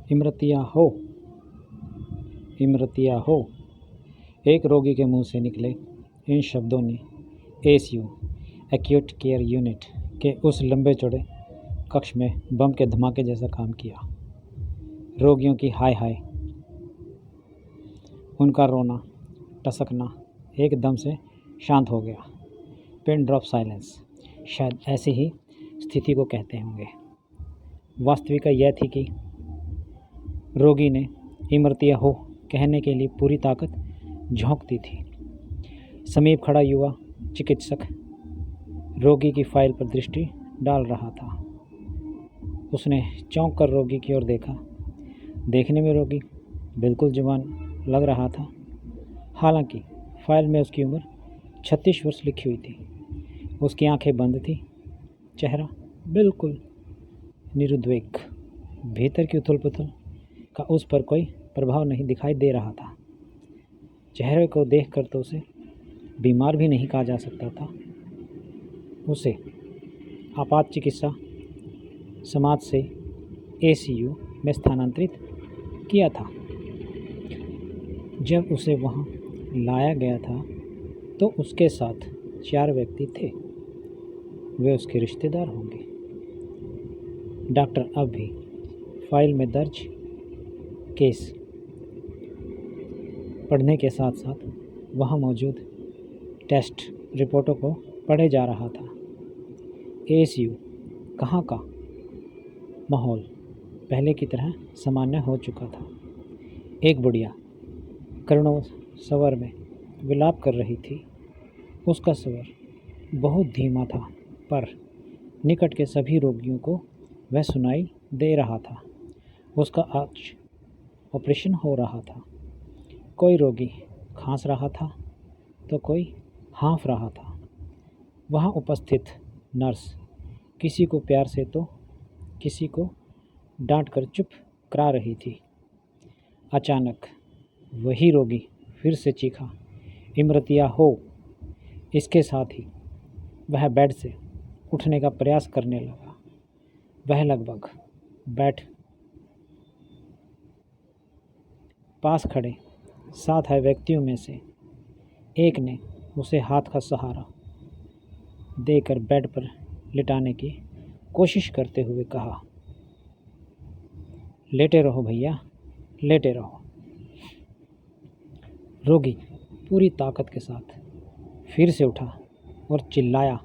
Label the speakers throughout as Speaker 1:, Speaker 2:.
Speaker 1: इमरतिया हो, इमरतिया हो। एक रोगी के मुंह से निकले इन शब्दों ने एसीयू एक्यूट केयर यूनिट के उस लंबे चौड़े कक्ष में बम के धमाके जैसा काम किया। रोगियों की हाय हाय, उनका रोना टसकना एकदम से शांत हो गया। पिन ड्रॉप साइलेंस, शायद ऐसी ही स्थिति को कहते होंगे। वास्तविकता यह थी कि रोगी ने इमरतिया हो कहने के लिए पूरी ताकत झोंक दी थी। समीप खड़ा युवा चिकित्सक रोगी की फाइल पर दृष्टि डाल रहा था। उसने चौंक कर रोगी की ओर देखा। देखने में रोगी बिल्कुल जवान लग रहा था। हालांकि फाइल में उसकी उम्र 36 वर्ष लिखी हुई थी। उसकी आंखें बंद थी, चेहरा बिल्कुल निरुद्वेग। भीतर की उथल पुथल का उस पर कोई प्रभाव नहीं दिखाई दे रहा था। चेहरे को देखकर तो उसे बीमार भी नहीं कहा जा सकता था। उसे आपात चिकित्सा समाज से एसीयू में स्थानांतरित किया था। जब उसे वहां लाया गया था तो उसके साथ 4 व्यक्ति थे। वे उसके रिश्तेदार होंगे। डॉक्टर अब भी फाइल में दर्ज केस पढ़ने के साथ साथ वहां मौजूद टेस्ट रिपोर्टों को पढ़े जा रहा था। एसीयू कहाँ का माहौल पहले की तरह सामान्य हो चुका था। एक बुढ़िया करुण स्वर में विलाप कर रही थी। उसका स्वर बहुत धीमा था, पर निकट के सभी रोगियों को वह सुनाई दे रहा था। उसका आज ऑपरेशन हो रहा था। कोई रोगी खांस रहा था तो कोई हाँफ रहा था। वहाँ उपस्थित नर्स किसी को प्यार से तो किसी को डांट कर चुप करा रही थी। अचानक वही रोगी फिर से चीखा, इमरतिया हो। इसके साथ ही वह बेड से उठने का प्रयास करने लगा। वह लगभग बैठ पास खड़े 7 आए व्यक्तियों में से एक ने उसे हाथ का सहारा देकर बेड पर लिटाने की कोशिश करते हुए कहा, लेटे रहो भैया, लेटे रहो। रोगी पूरी ताकत के साथ फिर से उठा और चिल्लाया,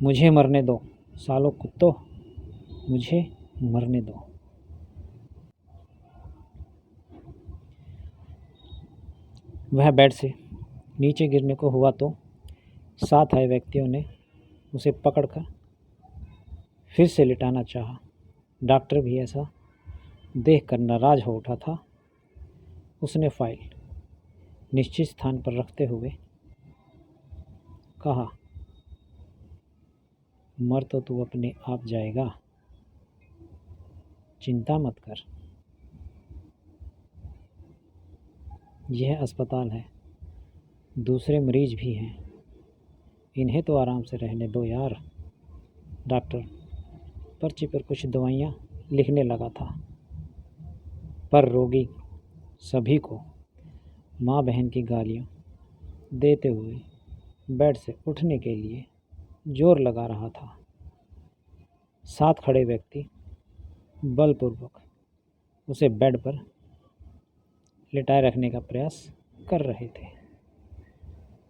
Speaker 1: मुझे मरने दो सालों कुत्तों, मुझे मरने दो। वह बेड से नीचे गिरने को हुआ तो 7 आए व्यक्तियों ने उसे पकड़कर फिर से लिटाना चाहा। डॉक्टर भी ऐसा देखकर नाराज हो उठा था। उसने फाइल निश्चित स्थान पर रखते हुए कहा, मर तो तू अपने आप जाएगा, चिंता मत कर। यह अस्पताल है, दूसरे मरीज भी हैं, इन्हें तो आराम से रहने दो यार। डॉक्टर पर्ची पर कुछ दवाइयाँ लिखने लगा था, पर रोगी सभी को माँ बहन की गालियाँ देते हुए बेड से उठने के लिए जोर लगा रहा था। 7 खड़े व्यक्ति बलपूर्वक उसे बेड पर लिटाए रखने का प्रयास कर रहे थे।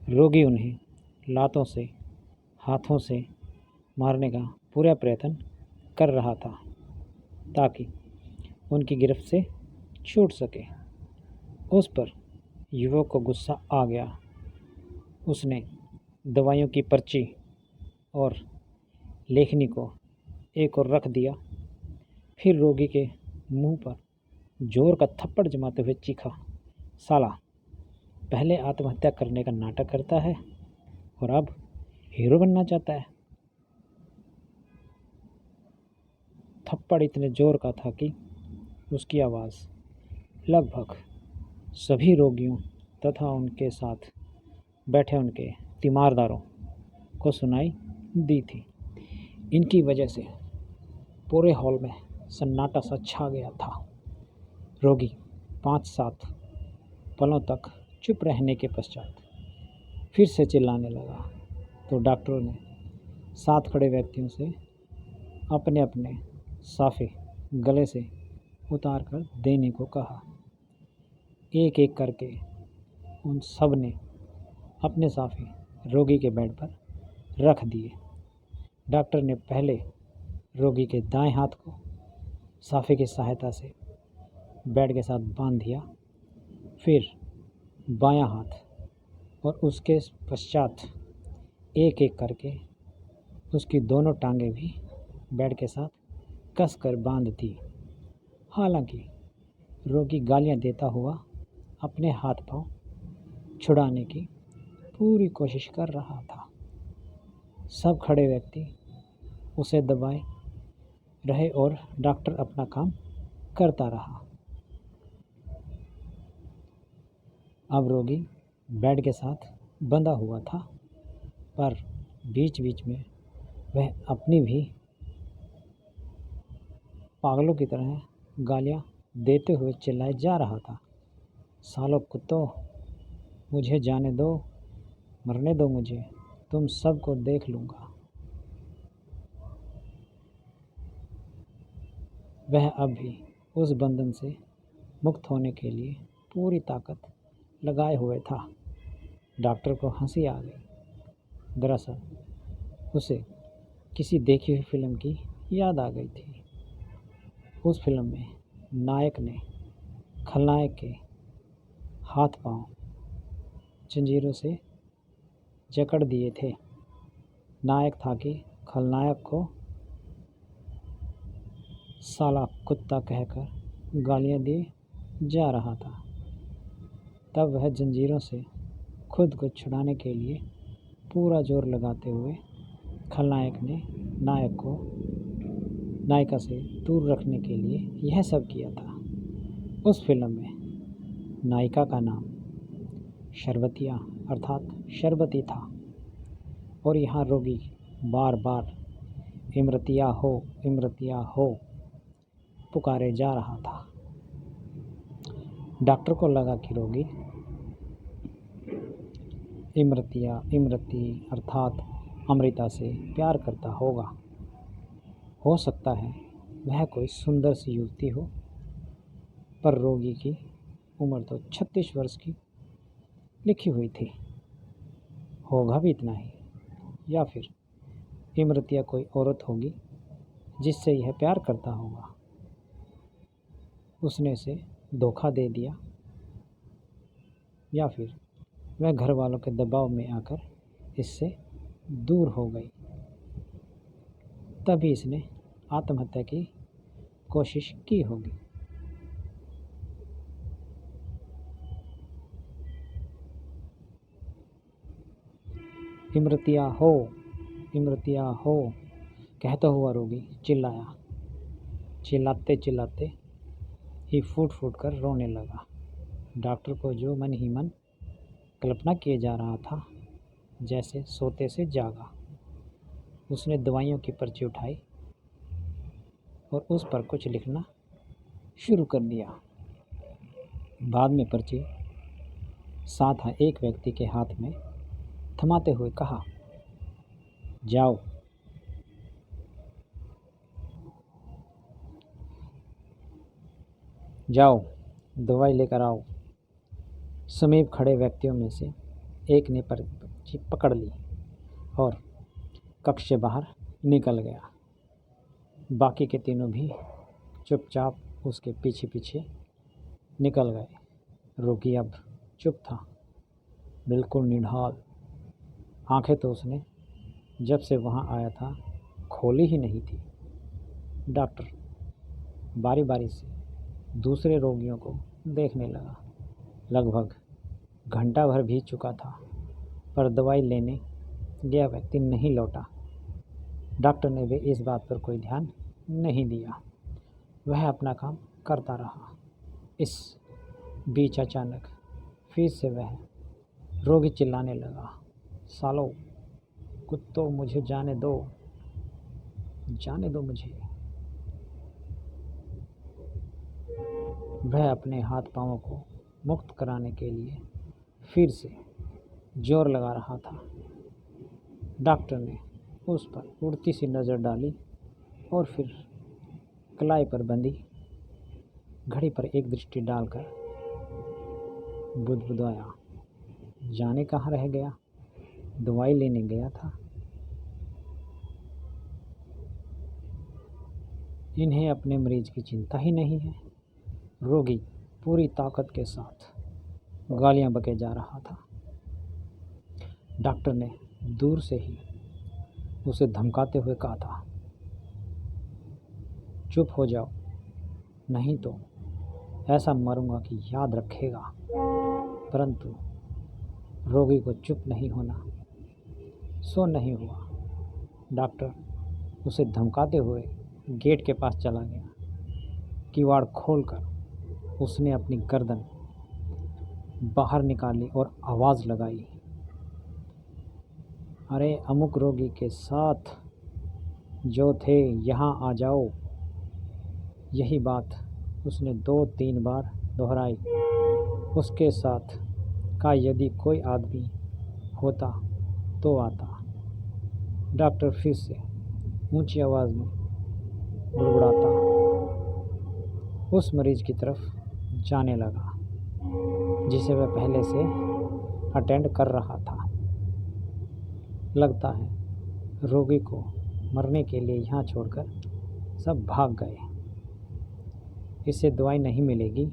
Speaker 1: रोगी उन्हें लातों से, हाथों से मारने का पूरा प्रयत्न कर रहा था ताकि उनकी गिरफ्त से छूट सके। उस पर युवक को गुस्सा आ गया। उसने दवाइयों की पर्ची और लेखनी को एक और रख दिया। फिर रोगी के मुंह पर जोर का थप्पड़ जमाते हुए चीखा, साला पहले आत्महत्या करने का नाटक करता है और अब हीरो बनना चाहता है। थप्पड़ इतने जोर का था कि उसकी आवाज़ लगभग सभी रोगियों तथा उनके साथ बैठे उनके तीमारदारों को सुनाई दी थी। इनकी वजह से पूरे हॉल में सन्नाटा सा छा गया था। रोगी 5-7 पलों तक चुप रहने के पश्चात फिर से चिल्लाने लगा तो डॉक्टरों ने साथ खड़े व्यक्तियों से अपने अपने साफे गले से उतार कर देने को कहा। एक एक करके उन सब ने अपने साफे रोगी के बेड पर रख दिए। डॉक्टर ने पहले रोगी के दाएं हाथ को साफे की सहायता से बेड के साथ बांध दिया, फिर बायां हाथ और उसके पश्चात एक एक करके उसकी दोनों टांगें भी बेड के साथ कसकर बांध दी। हालांकि रोगी गालियां देता हुआ अपने हाथ पांव छुड़ाने की पूरी कोशिश कर रहा था। सब खड़े व्यक्ति उसे दबाए रहे और डॉक्टर अपना काम करता रहा। अब रोगी बेड के साथ बंधा हुआ था, पर बीच बीच में वह अपनी भी पागलों की तरह गालियां देते हुए चिल्लाए जा रहा था। सालों कुत्तों, मुझे जाने दो, मरने दो मुझे, तुम सबको देख लूँगा। वह अब भी उस बंधन से मुक्त होने के लिए पूरी ताकत लगाए हुए था। डॉक्टर को हंसी आ गई। दरअसल उसे किसी देखी हुई फिल्म की याद आ गई थी। उस फिल्म में नायक ने खलनायक के हाथ पांव जंजीरों से जकड़ दिए थे। नायक था कि खलनायक को साला कुत्ता कहकर गालियां दिए जा रहा था। तब वह जंजीरों से खुद को छुड़ाने के लिए पूरा जोर लगाते हुए खलनायक ने नायक को नायिका से दूर रखने के लिए यह सब किया था। उस फिल्म में नायिका का नाम शर्बतिया अर्थात शर्बती था और यहाँ रोगी बार बार इमरतिया हो पुकारे जा रहा था। डॉक्टर को लगा कि रोगी इमरती अर्थात अमृता से प्यार करता होगा। हो सकता है वह कोई सुंदर सी युवती हो, पर रोगी की उम्र तो 36 वर्ष की लिखी हुई थी। होगा भी इतना ही, या फिर इमरतिया कोई औरत होगी जिससे यह प्यार करता होगा। उसने इसे धोखा दे दिया, या फिर वह घर वालों के दबाव में आकर इससे दूर हो गई, तभी इसने आत्महत्या की कोशिश की होगी। इमरतिया हो कहता हुआ रोगी चिल्लाया। चिल्लाते चिल्लाते ही फूट फूट कर रोने लगा। डॉक्टर को जो मन ही मन कल्पना किए जा रहा था, जैसे सोते से जागा। उसने दवाइयों की पर्ची उठाई और उस पर कुछ लिखना शुरू कर दिया। बाद में पर्ची साथ एक व्यक्ति के हाथ में थमाते हुए कहा, जाओ दवाई लेकर आओ। समीप खड़े व्यक्तियों में से एक ने पर्ची पकड़ ली और कक्ष से बाहर निकल गया। बाकी के तीनों भी चुपचाप उसके पीछे पीछे निकल गए। रोगी अब चुप था, बिल्कुल निढाल। आंखें तो उसने जब से वहाँ आया था खोली ही नहीं थी। डॉक्टर बारी बारी से दूसरे रोगियों को देखने लगा। लगभग घंटा भर बीत चुका था, पर दवाई लेने गया व्यक्ति नहीं लौटा। डॉक्टर ने भी इस बात पर कोई ध्यान नहीं दिया। वह अपना काम करता रहा। इस बीच अचानक फिर से वह रोगी चिल्लाने लगा, सालो कुत्तों, मुझे जाने दो मुझे। वह अपने हाथ पांवों को मुक्त कराने के लिए फिर से जोर लगा रहा था। डॉक्टर ने उस पर उड़ती सी नज़र डाली और फिर कलाई पर बंधी घड़ी पर एक दृष्टि डालकर बुदबुदाया, जाने कहाँ रह गया? दवाई लेने गया था। इन्हें अपने मरीज की चिंता ही नहीं है। रोगी पूरी ताकत के साथ गालियां बके जा रहा था। डॉक्टर ने दूर से ही उसे धमकाते हुए कहा था, चुप हो जाओ, नहीं तो ऐसा मरूंगा कि याद रखेगा। परंतु रोगी को चुप नहीं होना, सो नहीं हुआ। डॉक्टर उसे धमकाते हुए गेट के पास चला गया। किवाड़ खोलकर उसने अपनी गर्दन बाहर निकाली और आवाज़ लगाई, अरे अमुक रोगी के साथ जो थे यहाँ आ जाओ। यही बात उसने 2-3 बार दोहराई। उसके साथ का यदि कोई आदमी होता तो आता। डॉक्टर फिर से ऊंची आवाज़ में बुड़बुड़ाता उस मरीज की तरफ जाने लगा जिसे वह पहले से अटेंड कर रहा था। लगता है रोगी को मरने के लिए यहाँ छोड़कर सब भाग गए। इससे दवाई नहीं मिलेगी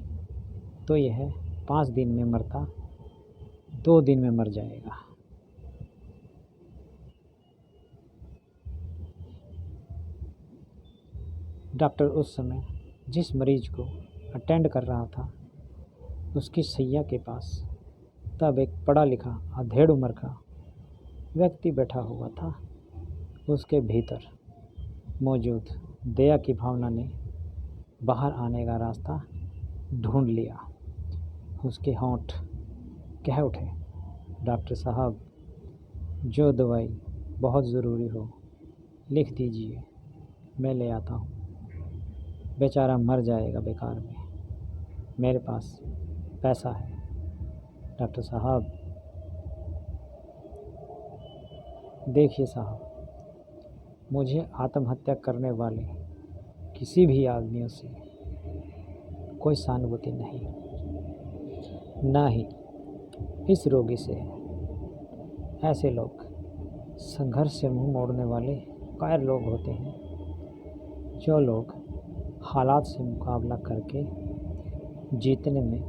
Speaker 1: तो यह 5 दिन में मरता 2 दिन में मर जाएगा। डॉक्टर उस समय जिस मरीज को अटेंड कर रहा था उसकी सैया के पास तब एक पढ़ा लिखा अधेड़ उम्र का व्यक्ति बैठा हुआ था। उसके भीतर मौजूद दया की भावना ने बाहर आने का रास्ता ढूंढ लिया। उसके होंठ कह उठे, डॉक्टर साहब, जो दवाई बहुत ज़रूरी हो लिख दीजिए, मैं ले आता हूँ। बेचारा मर जाएगा बेकार में, मेरे पास पैसा है। डॉक्टर साहब, देखिए साहब, मुझे आत्महत्या करने वाले किसी भी आदमियों से कोई सहानुभूति नहीं, ना ही इस रोगी से। ऐसे लोग संघर्ष से मुंह मोड़ने वाले कायर लोग होते हैं। जो लोग हालात से मुकाबला करके जीतने में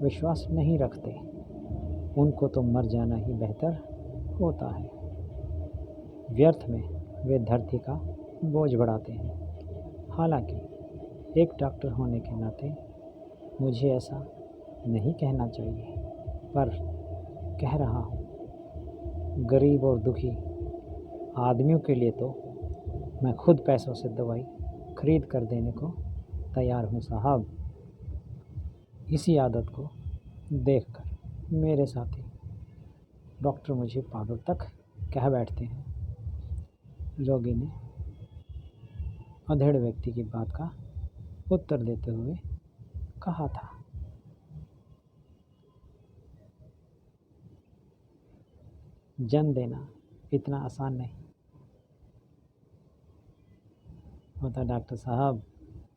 Speaker 1: विश्वास नहीं रखते, उनको तो मर जाना ही बेहतर होता है। व्यर्थ में वे धरती का बोझ बढ़ाते हैं। हालांकि एक डॉक्टर होने के नाते मुझे ऐसा नहीं कहना चाहिए, पर कह रहा हूँ, गरीब और दुखी आदमियों के लिए तो मैं खुद पैसों से दवाई खरीद कर देने को तैयार हूँ साहब। इसी आदत को देखकर मेरे साथी डॉक्टर मुझे पागल तक कह बैठते हैं। रोगी ने अधेड़ व्यक्ति की बात का उत्तर देते हुए कहा था, जन्म देना इतना आसान नहीं होता डॉक्टर साहब।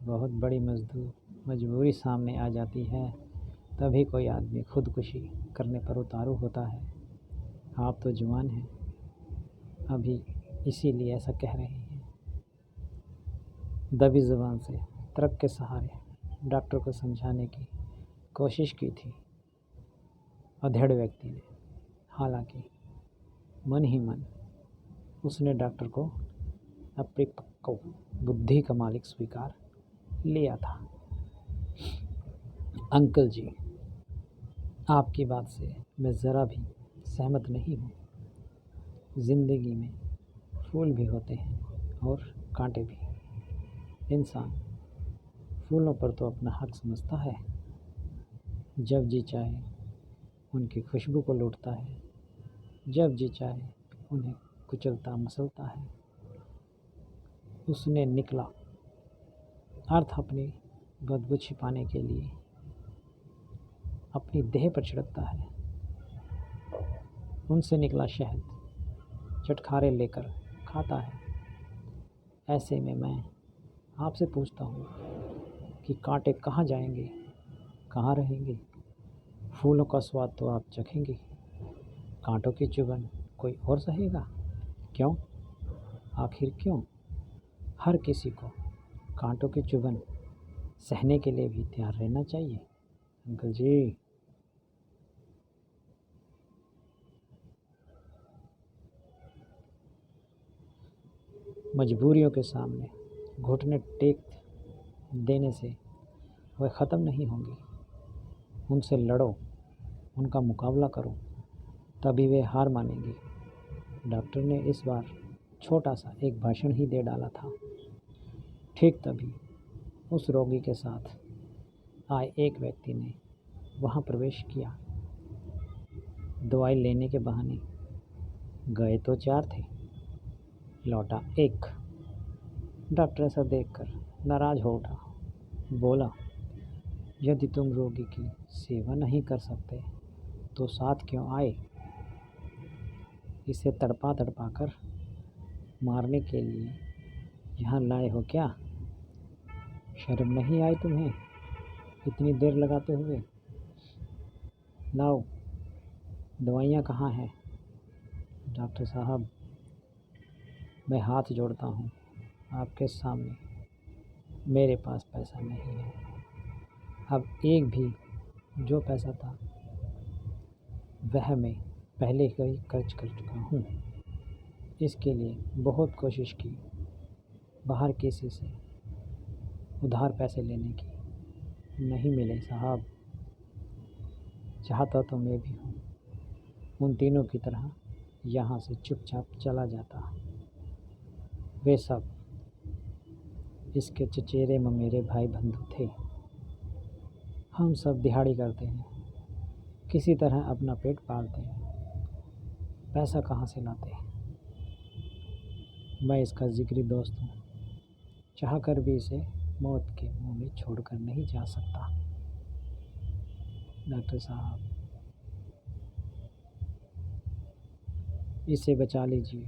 Speaker 1: बहुत बड़ी मजबूरी सामने आ जाती है, तभी कोई आदमी खुदकुशी करने पर उतारू होता है। आप तो जवान हैं अभी, इसीलिए ऐसा कह रहे हैं। दबी ज़ुबान से तर्क के सहारे डॉक्टर को समझाने की कोशिश की थी अधेड़ व्यक्ति ने। हालांकि मन ही मन उसने डॉक्टर को अपनी पक्को बुद्धि का मालिक स्वीकार लिया था। अंकल जी, आपकी बात से मैं ज़रा भी सहमत नहीं हूँ। ज़िंदगी में फूल भी होते हैं और कांटे भी। इंसान फूलों पर तो अपना हक समझता है, जब जी चाहे उनकी खुशबू को लूटता है, जब जी चाहे उन्हें कुचलता मसलता है। उसने निकला अर्थ अपनी बदबू छिपाने के लिए अपनी देह पर छिड़कता है। उनसे निकला शहद चटखारे लेकर खाता है। ऐसे में मैं आपसे पूछता हूँ कि कांटे कहाँ जाएंगे, कहाँ रहेंगे? फूलों का स्वाद तो आप चखेंगे, कांटों की चुभन कोई और सहेगा? क्यों? आखिर क्यों? हर किसी को कांटों की चुभन सहने के लिए भी तैयार रहना चाहिए। अंकल जी, मजबूरियों के सामने घुटने टेक देने से वह ख़त्म नहीं होंगी। उनसे लड़ो, उनका मुकाबला करो, तभी वे हार मानेंगे। डॉक्टर ने इस बार छोटा सा एक भाषण ही दे डाला था। ठीक तभी उस रोगी के साथ आए एक व्यक्ति ने वहाँ प्रवेश किया। दवाई लेने के बहाने गए तो 4 थे, लौटा एक। डॉक्टर ऐसा देखकर नाराज हो उठा। बोला, यदि तुम रोगी की सेवा नहीं कर सकते तो साथ क्यों आए? इसे तड़पा तड़पा कर मारने के लिए यहाँ लाए हो क्या? शर्म नहीं आई तुम्हें इतनी देर लगाते हुए? लाओ, दवाइयाँ कहाँ हैं? डॉक्टर साहब, मैं हाथ जोड़ता हूँ आपके सामने, मेरे पास पैसा नहीं है। अब एक भी जो पैसा था वह मैं पहले ही खर्च कर चुका हूँ। इसके लिए बहुत कोशिश की, बाहर किसी से उधार पैसे लेने की, नहीं मिले साहब। चाहता तो मैं भी हूँ उन तीनों की तरह यहाँ से चुपचाप चला जाता। वे सब इसके चचेरे ममेरे भाई बंधु थे। हम सब दिहाड़ी करते हैं, किसी तरह अपना पेट पालते हैं, पैसा कहाँ से लाते हैं? मैं इसका जिगरी दोस्त हूँ, चाह कर भी इसे मौत के मुंह में छोड़कर नहीं जा सकता। डॉक्टर साहब, इसे बचा लीजिए,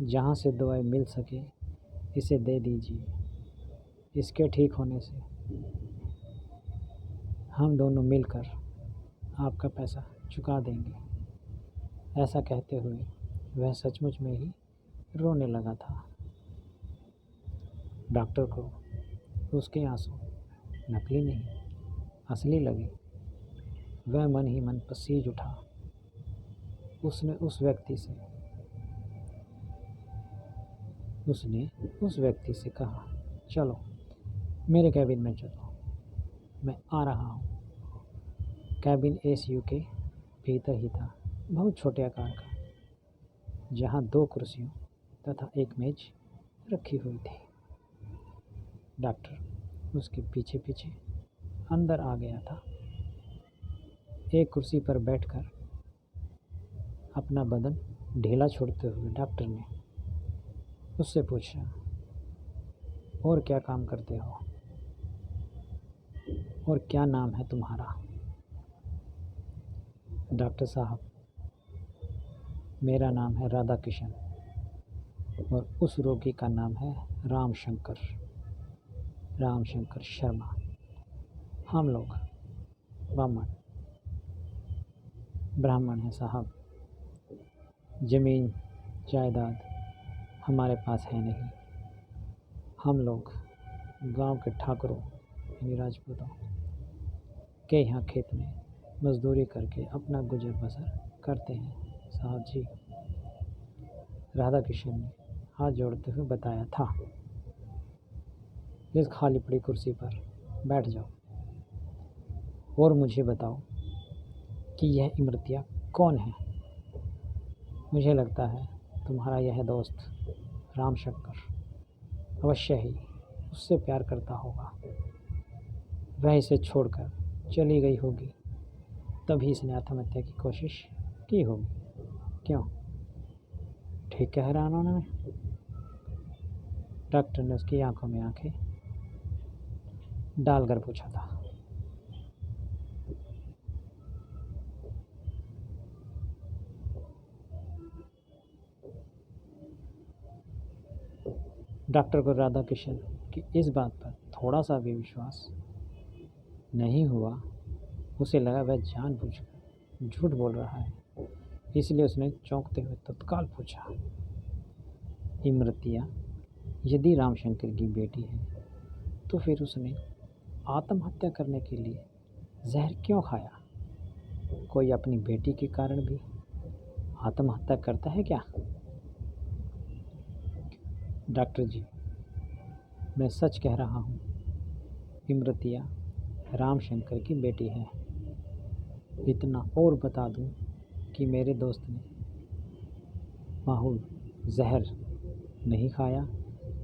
Speaker 1: जहाँ से दवाई मिल सके इसे दे दीजिए। इसके ठीक होने से हम दोनों मिलकर आपका पैसा चुका देंगे। ऐसा कहते हुए वह सचमुच में ही रोने लगा था। डॉक्टर को उसके आंसू नकली नहीं असली लगे। वह मन ही मन पसीज उठा। उसने उस व्यक्ति से कहा, चलो मेरे कैबिन में चलो, मैं आ रहा हूँ। कैबिन एसीयू के भीतर ही था, बहुत छोटे आकार का, जहाँ 2 कुर्सियों तथा एक मेज रखी हुई थी। डॉक्टर उसके पीछे पीछे अंदर आ गया था। एक कुर्सी पर बैठकर अपना बदन ढीला छोड़ते हुए डॉक्टर ने उससे पूछा, और क्या काम करते हो और क्या नाम है तुम्हारा? डॉक्टर साहब, मेरा नाम है राधा किशन और उस रोगी का नाम है रामशंकर शर्मा। हम लोग ब्राह्मण हैं साहब। ज़मीन जायदाद हमारे पास है नहीं। हम लोग गांव के ठाकुरों यानी राजपूतों के यहाँ खेत में मजदूरी करके अपना गुजर बसर करते हैं साहब जी। राधा किशन ने हाथ जोड़ते हुए बताया था। इस खाली पड़ी कुर्सी पर बैठ जाओ और मुझे बताओ कि यह इमरतिया कौन है? मुझे लगता है तुम्हारा यह दोस्त रामशंकर अवश्य ही उससे प्यार करता होगा। वह इसे छोड़कर चली गई होगी, तभी इसने आत्महत्या की कोशिश की होगी। क्यों? ठीक कह रहा उन्होंने? डॉक्टर ने उसकी आंखों में आंखें डालकर पूछा था। डॉक्टर को राधा किशन की इस बात पर थोड़ा सा भी विश्वास नहीं हुआ। उसे लगा वह जानबूझकर झूठ बोल रहा है, इसलिए उसने चौंकते हुए तत्काल पूछा, इमरतिया, यदि रामशंकर की बेटी है तो फिर उसने आत्महत्या करने के लिए जहर क्यों खाया? कोई अपनी बेटी के कारण भी आत्महत्या करता है क्या? डॉक्टर जी, मैं सच कह रहा हूँ, इमरतिया रामशंकर की बेटी है। इतना और बता दूँ कि मेरे दोस्त ने माहौल जहर नहीं खाया,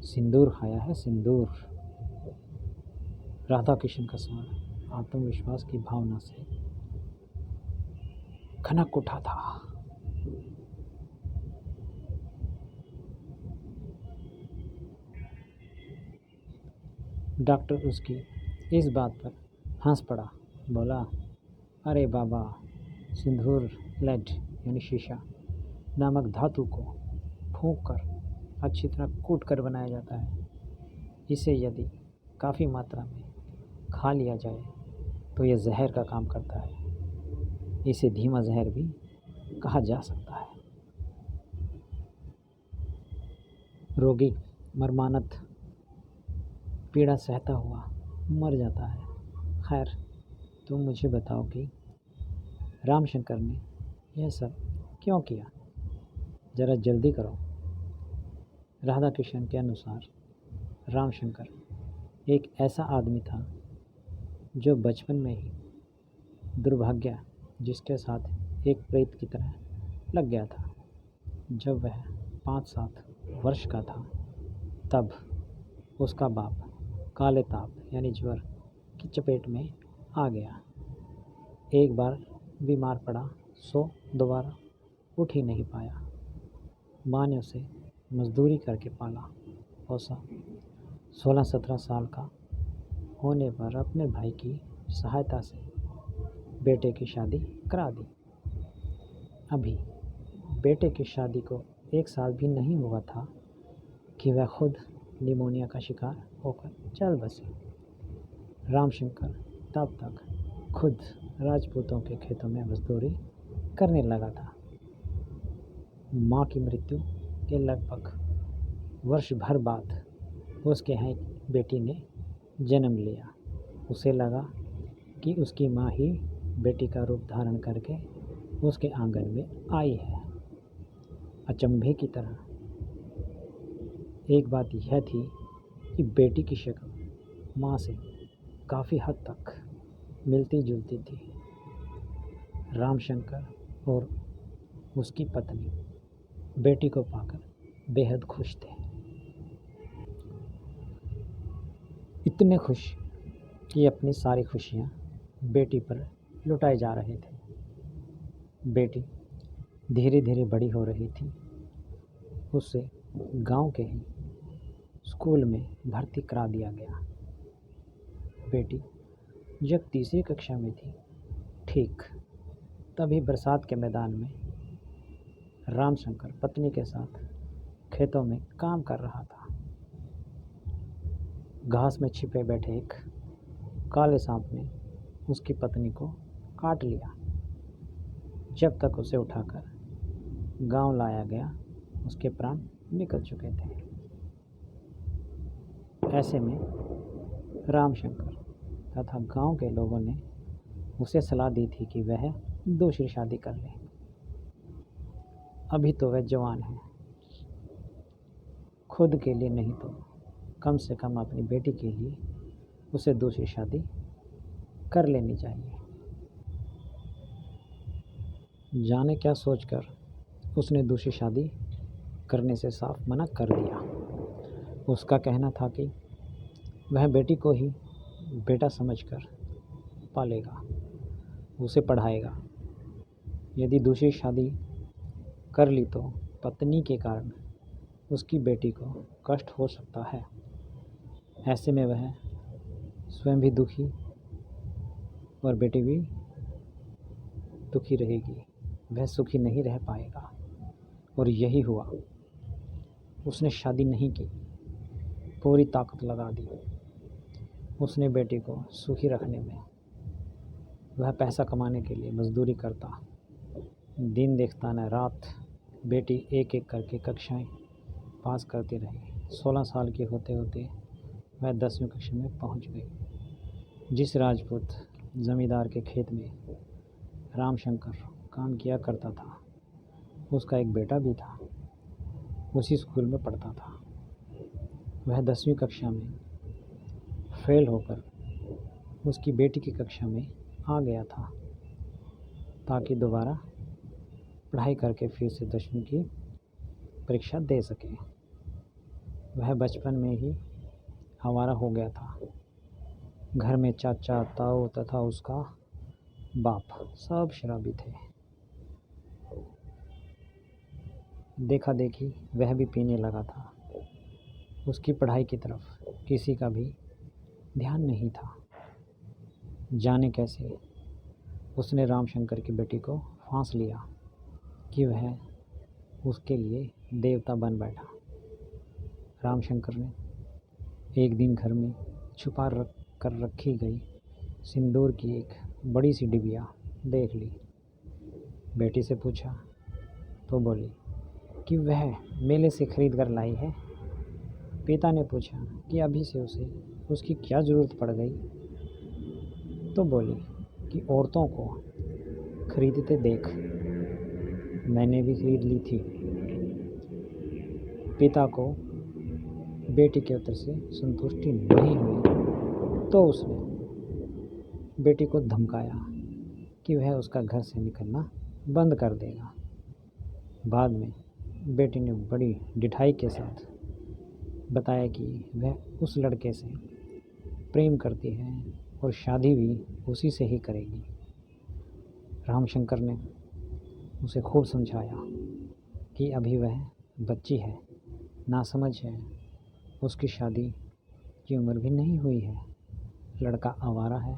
Speaker 1: सिंदूर खाया है, सिंदूर। राधा किशन का स्वर आत्मविश्वास की भावना से खनक उठा था। डॉक्टर उसकी इस बात पर हंस पड़ा, बोला, अरे बाबा, सिंदूर लेड यानी शीशा नामक धातु को फूंक कर अच्छी तरह कूट कर बनाया जाता है। इसे यदि काफ़ी मात्रा में खा लिया जाए तो यह जहर का काम करता है। इसे धीमा जहर भी कहा जा सकता है। रोगी मर्मानत पीड़ा सहता हुआ मर जाता है। खैर, तुम मुझे बताओ कि रामशंकर ने यह सब क्यों किया? ज़रा जल्दी करो। राधा किशन के अनुसार रामशंकर एक ऐसा आदमी था जो बचपन में ही दुर्भाग्य जिसके साथ एक प्रेत की तरह लग गया था। जब वह 5-7 वर्ष का था तब उसका बाप काले ताप यानी ज्वर की चपेट में आ गया। एक बार बीमार पड़ा सो दोबारा उठ ही नहीं पाया। माँ ने उसे मजदूरी करके पाला पोसा। 16-17 साल का होने पर अपने भाई की सहायता से बेटे की शादी करा दी। अभी बेटे की शादी को 1 साल भी नहीं हुआ था कि वह खुद निमोनिया का शिकार होकर चल बसे। रामशंकर तब तक खुद राजपूतों के खेतों में मजदूरी करने लगा था। माँ की मृत्यु के लगभग वर्ष भर बाद उसके यहाँ एक बेटी ने जन्म लिया। उसे लगा कि उसकी माँ ही बेटी का रूप धारण करके उसके आंगन में आई है। अचंभे की तरह एक बात यह थी कि बेटी की शक्ल माँ से काफ़ी हद तक मिलती जुलती थी। रामशंकर और उसकी पत्नी बेटी को पाकर बेहद खुश थे। इतने खुश कि अपनी सारी खुशियाँ बेटी पर लुटाए जा रहे थे। बेटी धीरे धीरे बड़ी हो रही थी। उसे गांव के ही स्कूल में भर्ती करा दिया गया। बेटी जब 3री कक्षा में थी, ठीक तभी बरसात के मैदान में रामशंकर पत्नी के साथ खेतों में काम कर रहा था। घास में छिपे बैठे एक काले सांप ने उसकी पत्नी को काट लिया। जब तक उसे उठाकर गांव लाया गया, उसके प्राण निकल चुके थे। ऐसे में रामशंकर तथा गांव के लोगों ने उसे सलाह दी थी कि वह दूसरी शादी कर ले। अभी तो वह जवान है, खुद के लिए नहीं तो कम से कम अपनी बेटी के लिए उसे दूसरी शादी कर लेनी चाहिए। जाने क्या सोचकर उसने दूसरी शादी करने से साफ मना कर दिया। उसका कहना था कि वह बेटी को ही बेटा समझकर पालेगा, उसे पढ़ाएगा। यदि दूसरी शादी कर ली तो पत्नी के कारण उसकी बेटी को कष्ट हो सकता है। ऐसे में वह स्वयं भी दुखी और बेटी भी दुखी रहेगी। वह सुखी नहीं रह पाएगा। और यही हुआ। उसने शादी नहीं की। पूरी ताकत लगा दी उसने बेटी को सुखी रखने में। वह पैसा कमाने के लिए मजदूरी करता, दिन देखता न रात। बेटी एक एक करके कक्षाएं पास करती रही। 16 साल की होते होते वह 10वीं कक्षा में पहुंच गई। जिस राजपूत जमींदार के खेत में रामशंकर काम किया करता था, उसका एक बेटा भी था। उसी स्कूल में पढ़ता था। वह 10वीं कक्षा में फेल होकर उसकी बेटी की कक्षा में आ गया था, ताकि दोबारा पढ़ाई करके फिर से 10वीं की परीक्षा दे सके। वह बचपन में ही आवारा हो गया था। घर में चाचा, ताऊ तथा उसका बाप सब शराबी थे। देखा देखी वह भी पीने लगा था। उसकी पढ़ाई की तरफ किसी का भी ध्यान नहीं था। जाने कैसे उसने रामशंकर की बेटी को फांस लिया कि वह उसके लिए देवता बन बैठा। रामशंकर ने एक दिन घर में छुपा कर रखी गई सिंदूर की एक बड़ी सी डिबिया देख ली। बेटी से पूछा तो बोली कि वह मेले से खरीद कर लाई है। पिता ने पूछा कि अभी से उसकी क्या ज़रूरत पड़ गई, तो बोली कि औरतों को खरीदते देख मैंने भी खरीद ली थी। पिता को बेटी के उत्तर से संतुष्टि नहीं हुई, तो उसने बेटी को धमकाया कि वह उसका घर से निकलना बंद कर देगा। बाद में बेटी ने बड़ी ढिठाई के साथ बताया कि वह उस लड़के से प्रेम करती है और शादी भी उसी से ही करेगी। रामशंकर ने उसे खूब समझाया कि अभी वह बच्ची है, नासमझ है, उसकी शादी की उम्र भी नहीं हुई है। लड़का आवारा है,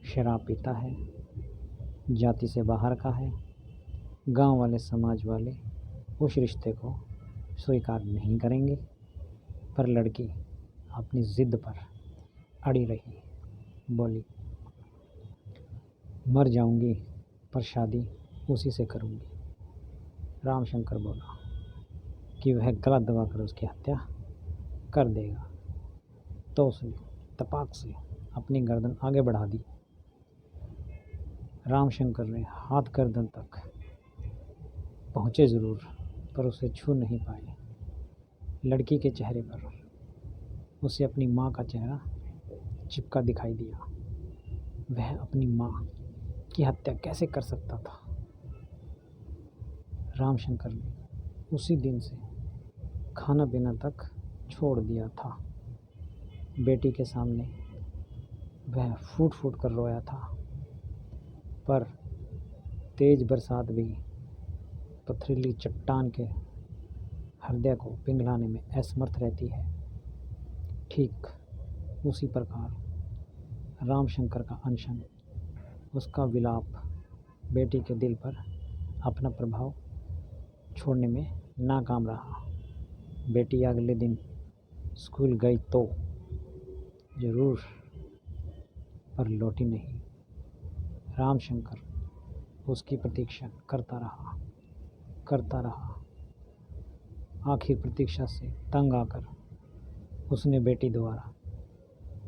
Speaker 1: शराब पीता है, जाति से बाहर का है। गांव वाले, समाज वाले उस रिश्ते को स्वीकार नहीं करेंगे। पर लड़की अपनी ज़िद पर अड़ी रही। बोली मर जाऊंगी पर शादी उसी से करूंगी। रामशंकर बोला कि वह गला दबाकर उसकी हत्या कर देगा, तो उसने तपाक से अपनी गर्दन आगे बढ़ा दी। रामशंकर ने हाथ गर्दन तक पहुँचे ज़रूर, पर उसे छू नहीं पाए। लड़की के चेहरे पर उसे अपनी माँ का चेहरा चिपका दिखाई दिया। वह अपनी माँ की हत्या कैसे कर सकता था। रामशंकर ने उसी दिन से खाना पीना तक छोड़ दिया था। बेटी के सामने वह फूट फूट कर रोया था, पर तेज बरसात भी पथरीली चट्टान के हृदय को पिघलाने में असमर्थ रहती है। ठीक उसी प्रकार रामशंकर का अनशन, उसका विलाप बेटी के दिल पर अपना प्रभाव छोड़ने में नाकाम रहा। बेटी अगले दिन स्कूल गई तो ज़रूर, पर लौटी नहीं। रामशंकर उसकी प्रतीक्षा करता रहा। आखिर प्रतीक्षा से तंग आकर उसने बेटी द्वारा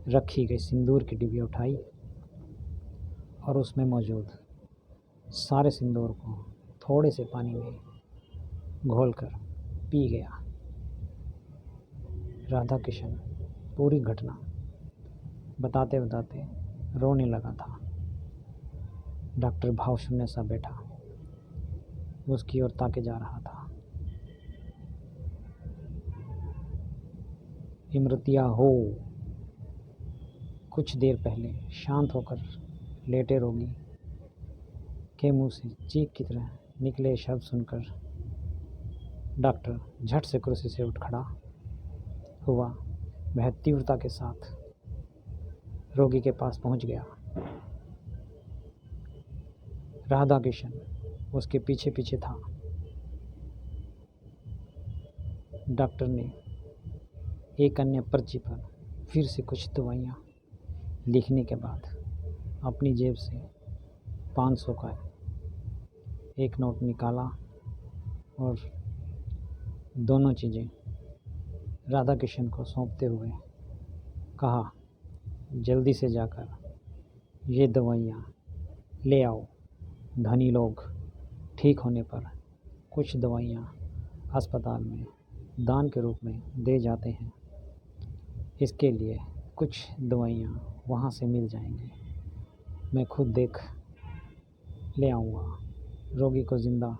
Speaker 1: रखी गई सिंदूर की डिबिया उठाई और उसमें मौजूद सारे सिंदूर को थोड़े से पानी में घोलकर पी गया। राधा किशन पूरी घटना बताते बताते रोने लगा था। डॉक्टर भावशून्य सा बैठा उसकी ओर ताके जा रहा था। इमरतिया हो। कुछ देर पहले शांत होकर लेटे रोगी के मुंह से चीख की तरह निकले शब्द सुनकर डॉक्टर झट से कुर्सी से उठ खड़ा हुआ। वह तीव्रता के साथ रोगी के पास पहुंच गया। राधा किशन उसके पीछे पीछे था। डॉक्टर ने एक अन्य पर्ची पर फिर से कुछ दवाइयाँ लिखने के बाद अपनी जेब से 500 का एक नोट निकाला और दोनों चीज़ें राधा किशन को सौंपते हुए कहा, जल्दी से जाकर ये दवाइयाँ ले आओ। धनी लोग ठीक होने पर कुछ दवाइयाँ अस्पताल में दान के रूप में दे जाते हैं। इसके लिए कुछ दवाइयाँ वहाँ से मिल जाएंगी। मैं खुद देख ले आऊँगा। रोगी को ज़िंदा